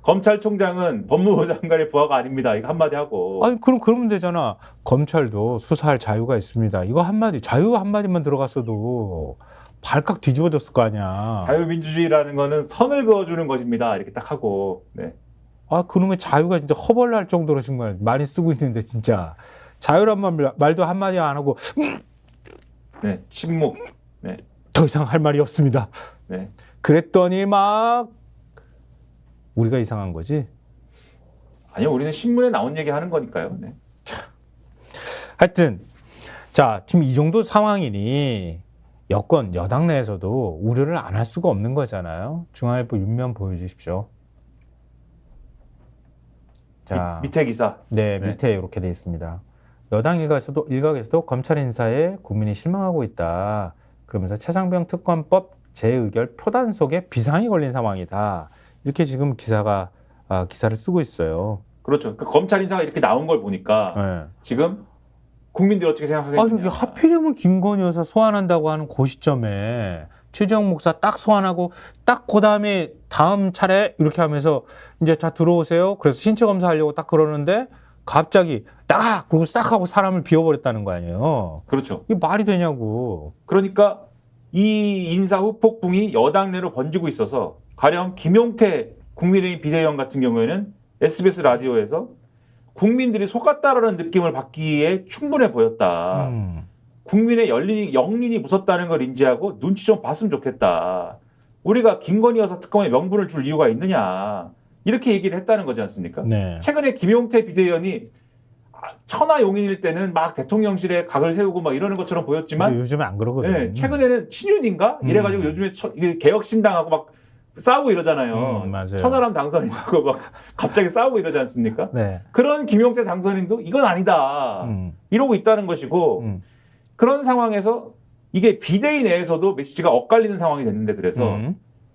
검찰총장은 법무부 장관의 부하가 아닙니다. 이거 한마디 하고. 아니 그럼 그러면 되잖아. 검찰도 수사할 자유가 있습니다. 이거 한마디 자유 한마디만 들어갔어도 발칵 뒤집어졌을 거 아니야. 자유민주주의라는 거는 선을 그어주는 것입니다. 이렇게 딱 하고. 네. 아 그놈의 자유가 진짜 허벌날 정도로 정말 많이 쓰고 있는데 진짜 자유란 말도 한마디 안 하고 네. 침묵. 네. 더 이상 할 말이 없습니다. 네. 그랬더니 막 우리가 이상한 거지. 아니요, 우리는 신문에 나온 얘기 하는 거니까요. 네. 하여튼 자 지금 이 정도 상황이니 여권 여당 내에서도 우려를 안 할 수가 없는 거잖아요. 중앙일보 윤면 보여주십시오. 자 밑에 기사. 네, 네. 밑에 이렇게 돼 있습니다. 여당 일각에서도 검찰 인사에 국민이 실망하고 있다. 그러면서 최상병 특검법 재의결 표단 속에 비상이 걸린 상황이다. 이렇게 지금 기사를 쓰고 있어요. 그렇죠. 그 검찰 인사가 이렇게 나온 걸 보니까 네. 지금 국민들이 어떻게 생각하겠느냐. 아니 이게 하필이면 김건희 여사 소환한다고 하는 그 시점에 최재형 목사 딱 소환하고 딱 그 다음에 다음 차례 이렇게 하면서 이제 자 들어오세요. 그래서 신체 검사하려고 딱 그러는데 갑자기 딱 그리고 싹 하고 사람을 비워버렸다는 거 아니에요. 그렇죠. 이게 말이 되냐고. 그러니까 이 인사 후폭풍이 여당 내로 번지고 있어서 가령 김용태 국민의힘 비대위원 같은 경우에는 SBS 라디오에서 국민들이 속았다라는 느낌을 받기에 충분해 보였다. 국민의 영린이 무섭다는 걸 인지하고 눈치 좀 봤으면 좋겠다. 우리가 김건희 여사 특검에 명분을 줄 이유가 있느냐. 이렇게 얘기를 했다는 거지 않습니까? 네. 최근에 김용태 비대위원이 천하용인일 때는 막 대통령실에 각을 세우고 막 이러는 것처럼 보였지만 요즘에 안 그러거든요. 네, 최근에는 친윤인가? 이래가지고 요즘에 개혁신당하고 막 싸우고 이러잖아요. 맞아요. 천하람 당선인하고 막 갑자기 싸우고 이러지 않습니까? 네. 그런 김용태 당선인도 이건 아니다. 이러고 있다는 것이고 그런 상황에서 이게 비대위 내에서도 메시지가 엇갈리는 상황이 됐는데 그래서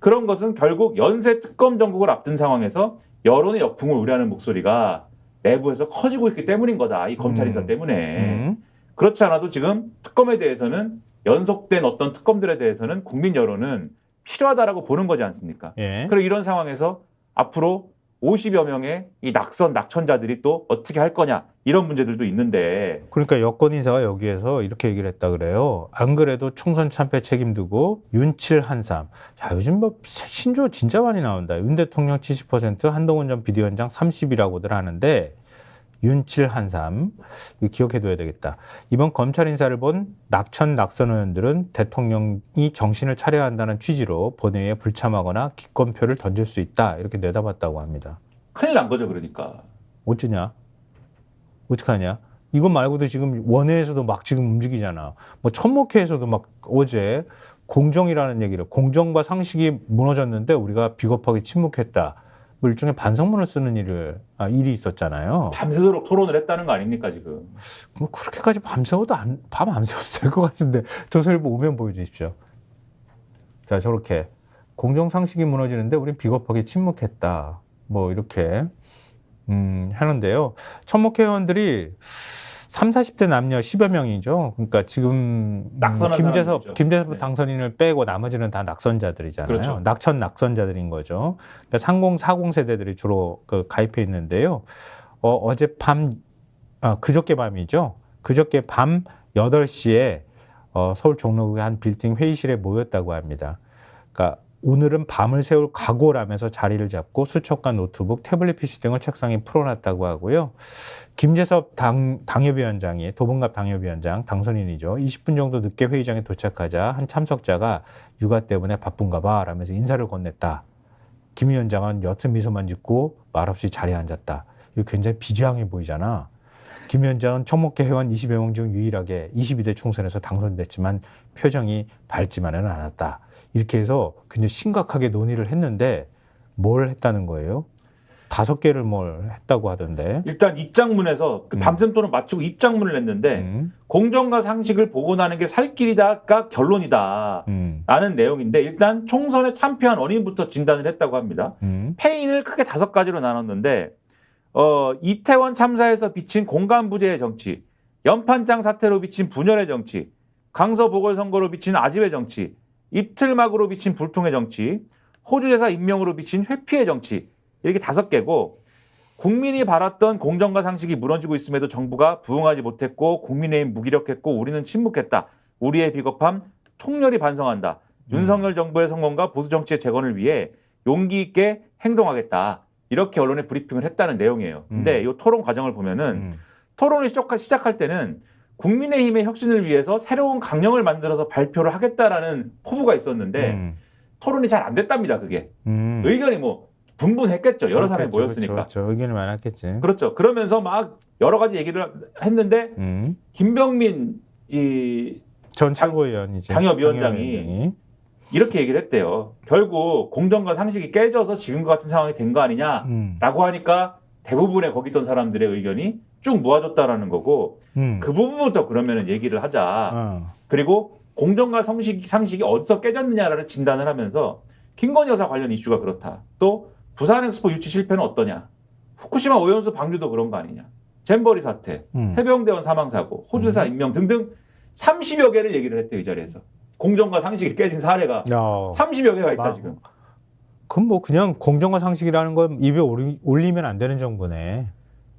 그런 것은 결국 연쇄 특검 정국을 앞둔 상황에서 여론의 역풍을 우려하는 목소리가 내부에서 커지고 있기 때문인 거다. 이 검찰 인사 때문에. 그렇지 않아도 지금 특검에 대해서는 연속된 어떤 특검들에 대해서는 국민 여론은 필요하다라고 보는 거지 않습니까? 예. 그리고 이런 상황에서 앞으로 50여 명의 이 낙천자들이 또 어떻게 할 거냐 이런 문제들도 있는데 그러니까 여권 인사가 여기에서 이렇게 얘기를 했다 그래요. 안 그래도 총선 참패 책임두고 윤칠 한삼. 야 요즘 뭐 신조어 진짜 많이 나온다. 윤 대통령 70%, 한동훈 전 비대위원장 30이라고들 하는데 윤칠 한삼 이거 기억해둬야 되겠다. 이번 검찰 인사를 본 낙천 의원들은 대통령이 정신을 차려야 한다는 취지로 본회의에 불참하거나 기권표를 던질 수 있다 이렇게 내다봤다고 합니다. 큰일 난 거죠. 그러니까. 어쩌냐? 어떡하냐? 이것 말고도 지금 원회에서도 막 지금 움직이잖아. 뭐 천목회에서도 막 어제 공정이라는 얘기를 공정과 상식이 무너졌는데 우리가 비겁하게 침묵했다. 뭐 일종의 반성문을 쓰는 일이 있었잖아요. 밤새도록 토론을 했다는 거 아닙니까 지금? 뭐 그렇게까지 밤새워도 밤 안 새워도 될 것 같은데 조선일보 오면 보여주십시오. 자 저렇게 공정 상식이 무너지는데 우린 비겁하게 침묵했다. 뭐 이렇게 하는데요. 천목회 의원들이 30, 40대 남녀 10여 명이죠. 그러니까 지금 김재섭 네. 당선인을 빼고 나머지는 다 낙선자들이잖아요. 그렇죠. 낙선자들인 거죠. 그러니까 30, 40 세대들이 주로 가입해 있는데요. 어젯밤, 그저께 밤이죠. 그저께 밤 8시에 서울 종로구의 한 빌딩 회의실에 모였다고 합니다. 그러니까 오늘은 밤을 새울 각오라면서 자리를 잡고 수첩과 노트북, 태블릿 PC 등을 책상에 풀어놨다고 하고요. 김재섭 당협위원장이 도봉갑 당협위원장 당선인이죠. 20분 정도 늦게 회의장에 도착하자 한 참석자가 육아 때문에 바쁜가 봐 라면서 인사를 건넸다. 김 위원장은 옅은 미소만 짓고 말없이 자리에 앉았다. 이거 굉장히 비장해 보이잖아. 김 위원장은 천목회 회원 20여 명 중 유일하게 22대 총선에서 당선됐지만 표정이 밝지만은 않았다. 이렇게 해서 굉장히 심각하게 논의를 했는데 뭘 했다는 거예요? 5개를 뭘 했다고 하던데. 일단 입장문에서 밤샘도는 마치고 입장문을 냈는데 공정과 상식을 복원하는 게 살 길이다가 결론이다 라는 내용인데 일단 총선에 참패한 원인부터 진단을 했다고 합니다. 패인을 크게 5가지로 나눴는데 이태원 참사에서 비친 공간부재의 정치, 연판장 사태로 비친 분열의 정치, 강서 보궐선거로 비친 아집의 정치, 입틀막으로 비친 불통의 정치, 호주대사 임명으로 비친 회피의 정치 이렇게 5개고 국민이 바랐던 공정과 상식이 무너지고 있음에도 정부가 부응하지 못했고 국민의힘 무기력했고 우리는 침묵했다. 우리의 비겁함 통렬히 반성한다. 윤석열 정부의 성공과 보수 정치의 재건을 위해 용기 있게 행동하겠다. 이렇게 언론에 브리핑을 했다는 내용이에요. 근데 이 토론 과정을 보면은 토론을 시작할 때는 국민의힘의 혁신을 위해서 새로운 강령을 만들어서 발표를 하겠다라는 포부가 있었는데 토론이 잘 안 됐답니다. 그게 의견이 뭐 분분했겠죠. 여러 사람이 모였으니까. 그렇죠. 의견이 많았겠지. 그렇죠. 그러면서 막 여러 가지 얘기를 했는데 김병민 전 최고위원이죠. 당협위원장이 이렇게 얘기를 했대요. 결국 공정과 상식이 깨져서 지금과 같은 상황이 된 거 아니냐라고 하니까 대부분의 거기 있던 사람들의 의견이 쭉 모아졌다라는 거고 그 부분부터 그러면은 얘기를 하자. 그리고 공정과 상식이 어디서 깨졌느냐를 진단을 하면서 김건희 여사 관련 이슈가 그렇다. 또 부산엑스포 유치 실패는 어떠냐. 후쿠시마 오염수 방류도 그런 거 아니냐. 잼버리 사태, 해병대원 사망사고, 호주사 임명 등등 30여 개를 얘기를 했대요. 이 자리에서. 공정과 상식이 깨진 사례가 30여 개가 있다 지금. 그럼 뭐 그냥 공정과 상식이라는 건 입에 올리면 안 되는 정부네.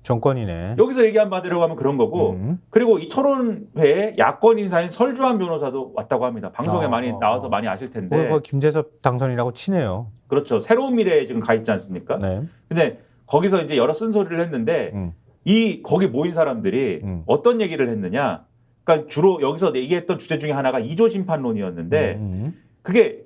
정권이네. 여기서 얘기한 바대로 가면 그런 거고 그리고 이 토론회에 야권 인사인 설주환 변호사도 왔다고 합니다. 방송에 많이 나와서 많이 아실 텐데. 김재섭 당선이라고 치네요. 그렇죠. 새로운 미래에 지금 가 있지 않습니까? 네. 근데 거기서 이제 여러 쓴소리를 했는데 거기 모인 사람들이 어떤 얘기를 했느냐. 그러니까 주로 여기서 얘기했던 주제 중에 하나가 2조 심판론이었는데 그게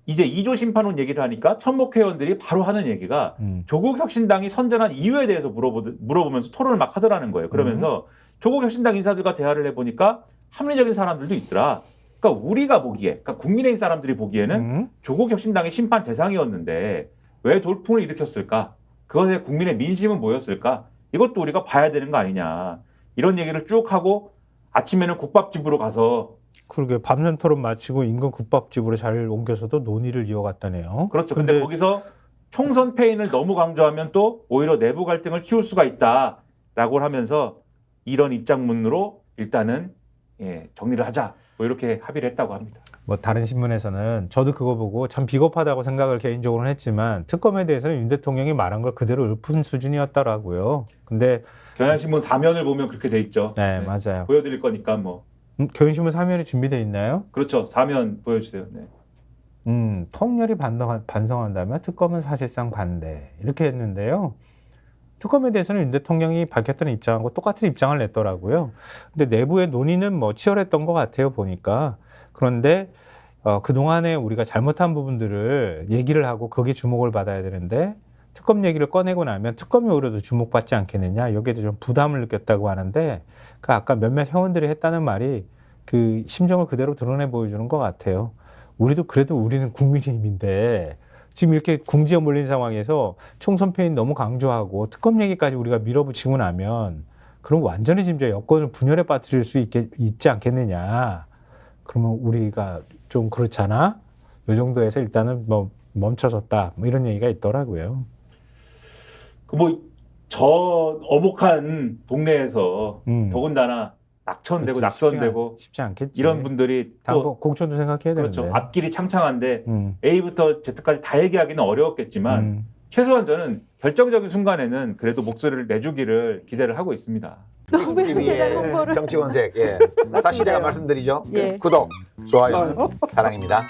이제 2조 심판론 얘기를 하니까 천목 회원들이 바로 하는 얘기가 조국 혁신당이 선전한 이유에 대해서 물어보면서 토론을 막 하더라는 거예요. 그러면서 조국 혁신당 인사들과 대화를 해보니까 합리적인 사람들도 있더라. 그러니까 우리가 보기에, 그러니까 국민의힘 사람들이 보기에는 조국 혁신당의 심판 대상이었는데 왜 돌풍을 일으켰을까? 그것에 국민의 민심은 뭐였을까? 이것도 우리가 봐야 되는 거 아니냐. 이런 얘기를 쭉 하고 아침에는 국밥집으로 가서 그러게 밤샘 토론 마치고 인근 국밥집으로 잘 옮겨서도 논의를 이어갔다네요. 그렇죠. 근데 거기서 총선 패인을 너무 강조하면 또 오히려 내부 갈등을 키울 수가 있다라고 하면서 이런 입장문으로 일단은 정리를 하자. 뭐 이렇게 합의를 했다고 합니다. 뭐 다른 신문에서는 저도 그거 보고 참 비겁하다고 생각을 개인적으로는 했지만 특검에 대해서는 윤 대통령이 말한 걸 그대로 읊은 수준이었더라고요. 근데 경향신문 4면을 보면 그렇게 돼 있죠. 네, 맞아요. 보여드릴 거니까 뭐. 경향신문 3면이 준비되어 있나요? 그렇죠. 4면 보여주세요. 네. 통렬히 반성한다면 특검은 사실상 반대 이렇게 했는데요. 특검에 대해서는 윤 대통령이 밝혔던 입장하고 똑같은 입장을 냈더라고요. 근데 내부의 논의는 뭐 치열했던 것 같아요, 보니까. 그런데 그동안에 우리가 잘못한 부분들을 얘기를 하고 거기에 주목을 받아야 되는데 특검 얘기를 꺼내고 나면 특검이 오히려 주목받지 않겠느냐, 여기에도 좀 부담을 느꼈다고 하는데 그 아까 몇몇 회원들이 했다는 말이 그 심정을 그대로 드러내 보여주는 것 같아요. 우리도 그래도 우리는 국민의힘인데 지금 이렇게 궁지에 몰린 상황에서 총선 패인 너무 강조하고 특검 얘기까지 우리가 밀어붙이고 나면 그럼 완전히 지금 여권을 분열에 빠뜨릴 수 있지 않겠느냐. 그러면 우리가 좀 그렇잖아. 이 정도에서 일단은 뭐 멈춰섰다. 뭐 이런 얘기가 있더라고요. 저 어목한 동네에서 더군다나 낙천되고 낙선되고 쉽지 않겠지. 이런 분들이 또 공천도 생각해야 되는데. 그렇죠. 앞길이 창창한데 A부터 Z까지 다 얘기하기는 어려웠겠지만 최소한 저는 결정적인 순간에는 그래도 목소리를 내주기를 기대를 하고 있습니다. TV의 정치권색 사실제가 말씀드리죠. 구독, 좋아요, 사랑입니다.